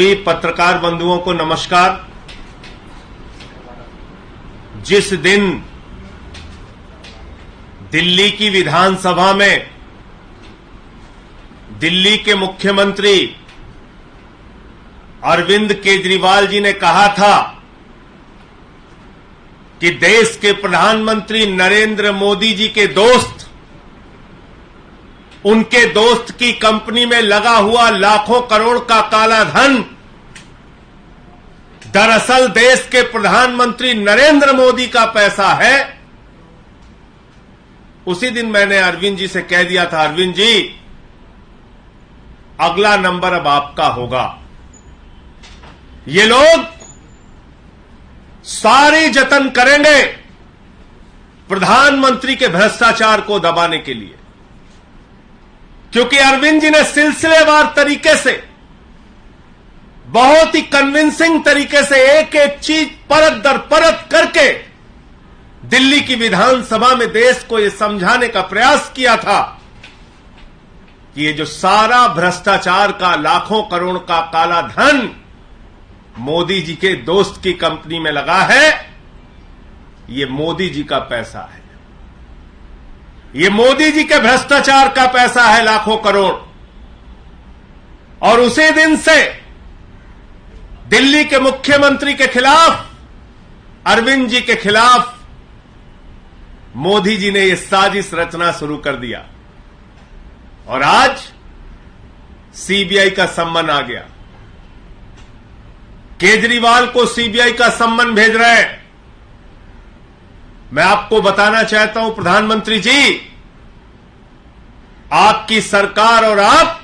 पत्रकार बंधुओं को नमस्कार। जिस दिन दिल्ली की विधानसभा में दिल्ली के मुख्यमंत्री अरविंद केजरीवाल जी ने कहा था कि देश के प्रधानमंत्री नरेंद्र मोदी जी के दोस्त, उनके दोस्त की कंपनी में लगा हुआ लाखों करोड़ का काला धन दरअसल देश के प्रधानमंत्री नरेंद्र मोदी का पैसा है। उसी दिन मैंने अरविंद जी से कह दिया था, अरविंद जी अगला नंबर अब आपका होगा। ये लोग सारे जतन करेंगे प्रधानमंत्री के भ्रष्टाचार को दबाने के लिए, क्योंकि अरविंद जी ने सिलसिलेवार तरीके से, बहुत ही कन्विंसिंग तरीके से एक एक चीज परत दर परत करके दिल्ली की विधानसभा में देश को यह समझाने का प्रयास किया था कि ये जो सारा भ्रष्टाचार का लाखों करोड़ का काला धन मोदी जी के दोस्त की कंपनी में लगा है, ये मोदी जी का पैसा है, ये मोदी जी के भ्रष्टाचार का पैसा है, लाखों करोड़। और उसी दिन से दिल्ली के मुख्यमंत्री के खिलाफ, अरविंद जी के खिलाफ मोदी जी ने यह साजिश रचना शुरू कर दिया और आज सीबीआई का सम्मन आ गया। केजरीवाल को सीबीआई का सम्मन भेज रहे हैं। मैं आपको बताना चाहता हूं प्रधानमंत्री जी, आपकी सरकार और आप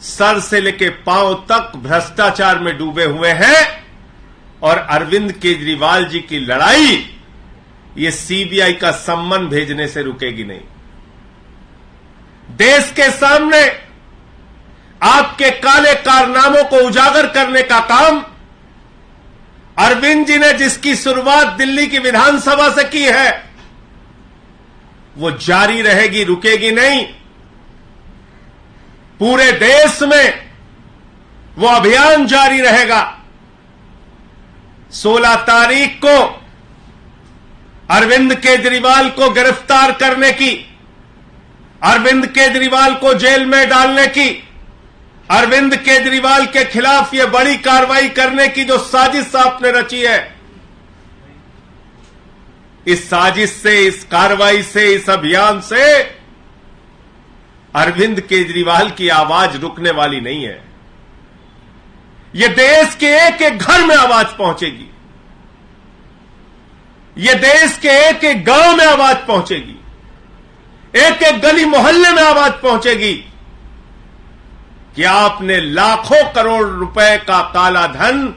सर से लेकर पांव तक भ्रष्टाचार में डूबे हुए हैं और अरविंद केजरीवाल जी की लड़ाई ये सीबीआई का सम्मन भेजने से रुकेगी नहीं। देश के सामने आपके काले कारनामों को उजागर करने का काम अरविंद जी ने, जिसकी शुरुआत दिल्ली की विधानसभा से की है, वो जारी रहेगी, रुकेगी नहीं। पूरे देश में वो अभियान जारी रहेगा। 16 तारीख को अरविंद केजरीवाल को गिरफ्तार करने की, अरविंद केजरीवाल को जेल में डालने की, अरविंद केजरीवाल के खिलाफ यह बड़ी कार्रवाई करने की जो साजिश आपने रची है, इस साजिश से, इस कार्रवाई से, इस अभियान से अरविंद केजरीवाल की आवाज रुकने वाली नहीं है। यह देश के एक एक घर में आवाज पहुंचेगी, यह देश के एक एक गांव में आवाज पहुंचेगी, एक एक गली मोहल्ले में आवाज पहुंचेगी कि आपने लाखों करोड़ रुपए का काला धन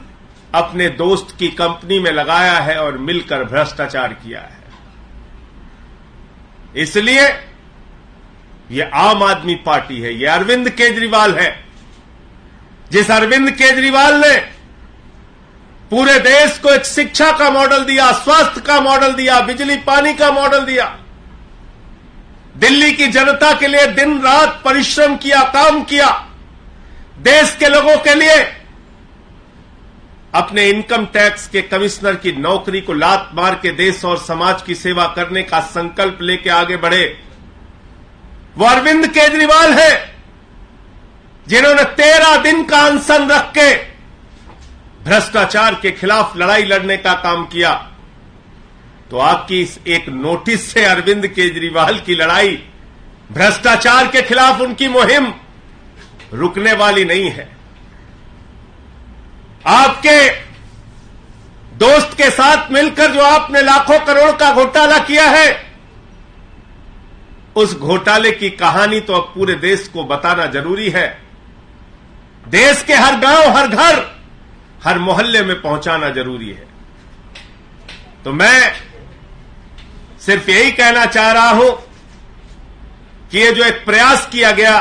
अपने दोस्त की कंपनी में लगाया है और मिलकर भ्रष्टाचार किया है। इसलिए यह आम आदमी पार्टी है, यह अरविंद केजरीवाल है। जिस अरविंद केजरीवाल ने पूरे देश को एक शिक्षा का मॉडल दिया, स्वास्थ्य का मॉडल दिया, बिजली पानी का मॉडल दिया, दिल्ली की जनता के लिए दिन रात परिश्रम किया, काम किया, देश के लोगों के लिए अपने इनकम टैक्स के कमिश्नर की नौकरी को लात मार के देश और समाज की सेवा करने का संकल्प लेकर आगे बढ़े, वो अरविंद केजरीवाल है जिन्होंने 13 दिन का अनशन रख के भ्रष्टाचार के खिलाफ लड़ाई लड़ने का काम किया। तो आपकी इस एक नोटिस से अरविंद केजरीवाल की लड़ाई, भ्रष्टाचार के खिलाफ उनकी मुहिम रुकने वाली नहीं है। आपके दोस्त के साथ मिलकर जो आपने लाखों करोड़ का घोटाला किया है, उस घोटाले की कहानी तो अब पूरे देश को बताना जरूरी है। देश के हर गांव, हर घर, हर मोहल्ले में पहुंचाना जरूरी है। तो मैं सिर्फ यही कहना चाह रहा हूं कि ये जो एक प्रयास किया गया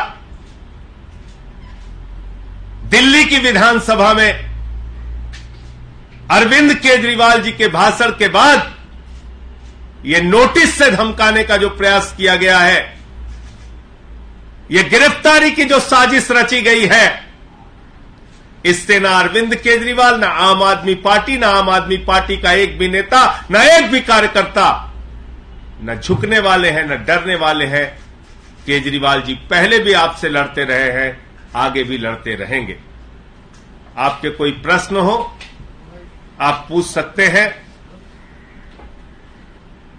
दिल्ली की विधानसभा में अरविंद केजरीवाल जी के भाषण के बाद यह नोटिस से धमकाने का जो प्रयास किया गया है, यह गिरफ्तारी की जो साजिश रची गई है, इससे ना अरविंद केजरीवाल, ना आम आदमी पार्टी, ना आम आदमी पार्टी का एक भी नेता, ना एक भी कार्यकर्ता न झुकने वाले हैं, न डरने वाले हैं। केजरीवाल जी पहले भी आपसे लड़ते रहे हैं, आगे भी लड़ते रहेंगे। आपके कोई प्रश्न हो आप पूछ सकते हैं।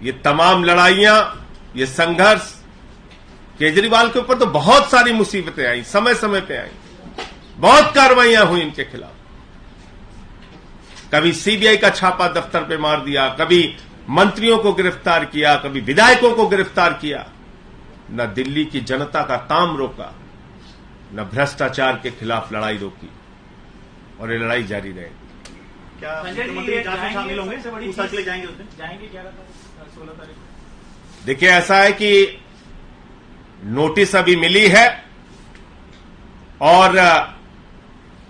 ये तमाम लड़ाइयां, ये संघर्ष, केजरीवाल के ऊपर तो बहुत सारी मुसीबतें आई, समय समय पे आई, बहुत कार्रवाइयां हुई इनके खिलाफ। कभी सीबीआई का छापा दफ्तर पे मार दिया, कभी मंत्रियों को गिरफ्तार किया, कभी विधायकों को गिरफ्तार किया। न दिल्ली की जनता का काम रोका, न भ्रष्टाचार के खिलाफ लड़ाई रोकी, और ये लड़ाई जारी रहेगी। क्या मुख्यमंत्री जांच में शामिल होंगे? पूछताछ के लिए जाएंगे? जाएंगे 16 तारीख को। देखिए, ऐसा है कि नोटिस अभी मिली है और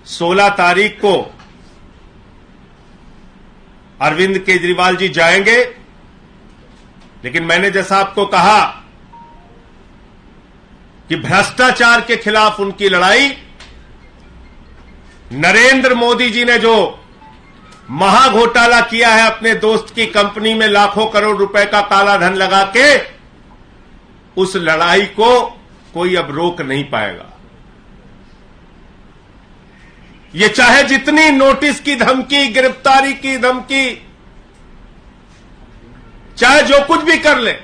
16 तारीख को अरविंद केजरीवाल जी जाएंगे। लेकिन मैंने जैसा आपको कहा कि भ्रष्टाचार के खिलाफ उनकी लड़ाई, नरेंद्र मोदी जी ने जो महाघोटाला किया है, अपने दोस्त की कंपनी में लाखों करोड़ रुपए का काला धन लगा के, उस लड़ाई को कोई अब रोक नहीं पाएगा। ये चाहे जितनी नोटिस की धमकी, गिरफ्तारी की धमकी, चाहे जो कुछ भी कर ले,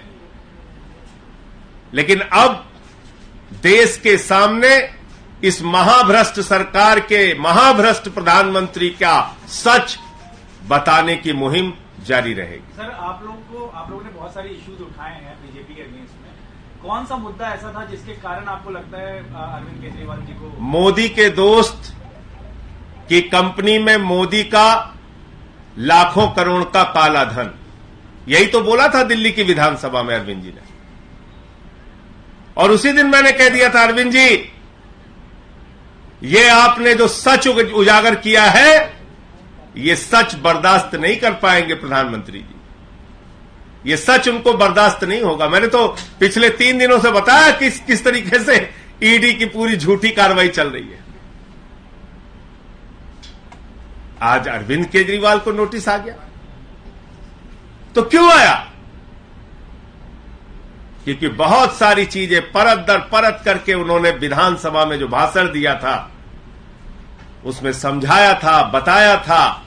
लेकिन अब देश के सामने इस महाभ्रष्ट सरकार के, महाभ्रष्ट प्रधानमंत्री का सच बताने की मुहिम जारी रहेगी। सर, आप लोगों ने बहुत सारे इश्यूज उठाए हैं बीजेपी के अगेंस्ट में। कौन सा मुद्दा ऐसा था जिसके कारण आपको लगता है अरविंद केजरीवाल जी को? मोदी के दोस्त की कंपनी में मोदी का लाखों करोड़ का काला धन, यही तो बोला था दिल्ली की विधानसभा में अरविंद जी ने। और उसी दिन मैंने कह दिया था, अरविंद जी, ये आपने जो सच उजागर किया है, ये सच बर्दाश्त नहीं कर पाएंगे प्रधानमंत्री जी, ये सच उनको बर्दाश्त नहीं होगा। मैंने तो पिछले 3 दिनों से बताया किस तरीके से ईडी की पूरी झूठी कार्रवाई चल रही है। आज अरविंद केजरीवाल को नोटिस आ गया, तो क्यों आया? क्योंकि बहुत सारी चीजें परत दर परत करके उन्होंने विधानसभा में जो भाषण दिया था, उसमें समझाया था, बताया था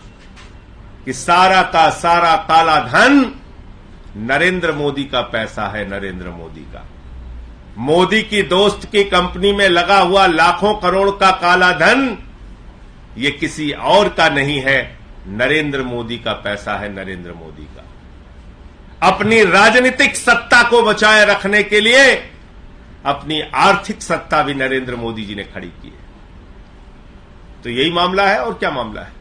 कि सारा का सारा काला धन नरेंद्र मोदी का पैसा है, नरेंद्र मोदी का। मोदी की दोस्त की कंपनी में लगा हुआ लाखों करोड़ का काला धन ये किसी और का नहीं है, नरेंद्र मोदी का पैसा है, नरेंद्र मोदी का। अपनी राजनीतिक सत्ता को बचाए रखने के लिए अपनी आर्थिक सत्ता भी नरेंद्र मोदी जी ने खड़ी की है। तो यही मामला है, और क्या मामला है?